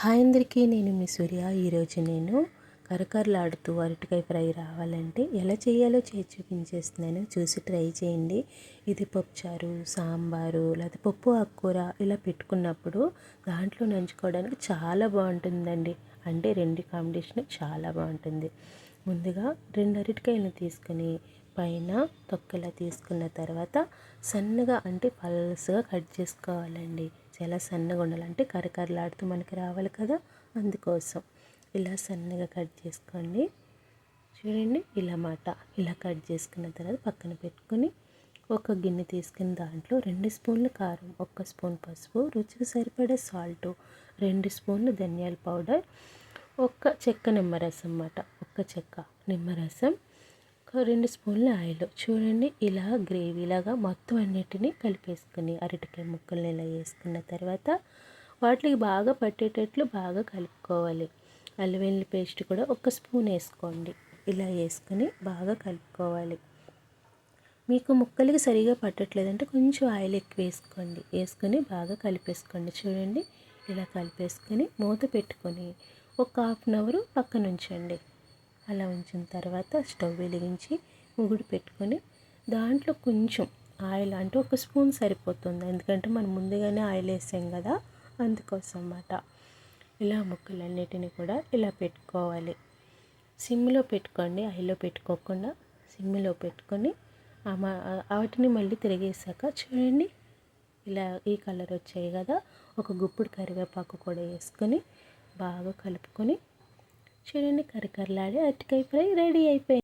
Hi అందరికీ, నేను మీ సూర్య. ఈరోజు నేను కరకరలాడుతూ అరటికాయ ఫ్రై రావాలంటే ఎలా చేయాలో చేసి చూపించేస్తున్నాను. చూసి ట్రై చేయండి. ఇది పప్పుచారు, సాంబారు లేదా పప్పు ఆకుకూర ఇలా పెట్టుకున్నప్పుడు దాంట్లో నంచుకోవడానికి చాలా బాగుంటుందండి. అంటే రెండు కాంబినేషన్ చాలా బాగుంటుంది. ముందుగా 2 అరటికాయలను తీసుకొని పైన తొక్కలా తీసుకున్న తర్వాత సన్నగా అంటే పల్స్గా కట్ చేసుకోవాలండి. చాలా సన్నగా ఉండాలంటే కరకరలాడుతూ మనకి రావాలి కదా, అందుకోసం ఇలా సన్నగా కట్ చేసుకోండి. చూడండి ఇలా ఇలా కట్ చేసుకున్న తర్వాత పక్కన పెట్టుకొని ఒక గిన్నె తీసుకుని దాంట్లో 2 స్పూన్లు కారం, 1 స్పూన్ పసుపు, రుచికి సరిపడే సాల్ట్, 2 స్పూన్లు ధనియాల పౌడర్, ఒక చెక్క నిమ్మరసం అన్నమాట. ఒక చెక్క నిమ్మరసం, 2 స్పూన్ల ఆయిల్. చూడండి ఇలా గ్రేవీలాగా మొత్తం అన్నిటినీ కలిపేసుకుని అరటికాయ ముక్కల్ని ఇలా వేసుకున్న తర్వాత వాటికి బాగా పట్టేటట్లు బాగా కలుపుకోవాలి. అల్లం వెల్లుల్లి పేస్ట్ కూడా 1 స్పూన్ వేసుకోండి. ఇలా వేసుకుని బాగా కలుపుకోవాలి. మీకు ముక్కలకి సరిగా పట్టట్లేదంటే కొంచెం ఆయిల్ ఎక్కువ వేసుకోండి. వేసుకొని బాగా కలిపేసుకోండి. చూడండి ఇలా కలిపేసుకొని మూత పెట్టుకొని ఒక హాఫ్ అన్ అవర్ పక్కన ఉంచండి. అలా ఉంచిన తర్వాత స్టవ్ వెలిగించి ముగుడు పెట్టుకొని దాంట్లో కొంచెం ఆయిల్, అంటే 1 స్పూన్ సరిపోతుంది, ఎందుకంటే మనం ముందుగానే ఆయిల్ వేసాం కదా, అందుకోసం అన్నమాట. ఇలా ముక్కలన్నిటిని కూడా ఇలా పెట్టుకోవాలి. సిమ్లో పెట్టుకోండి, హైలో పెట్టుకోకుండా సిమ్లో పెట్టుకొని వాటిని మళ్ళీ తిరిగేసాక చూడండి ఇలా ఈ కలర్ వచ్చాయి కదా, ఒక గుప్పుడు కరివేపాకు కూడా వేసుకొని బాగా కలుపుకొని చూడండి కరకరలాడే అరటికాయ ఫ్రై రెడీ అయిపోయింది.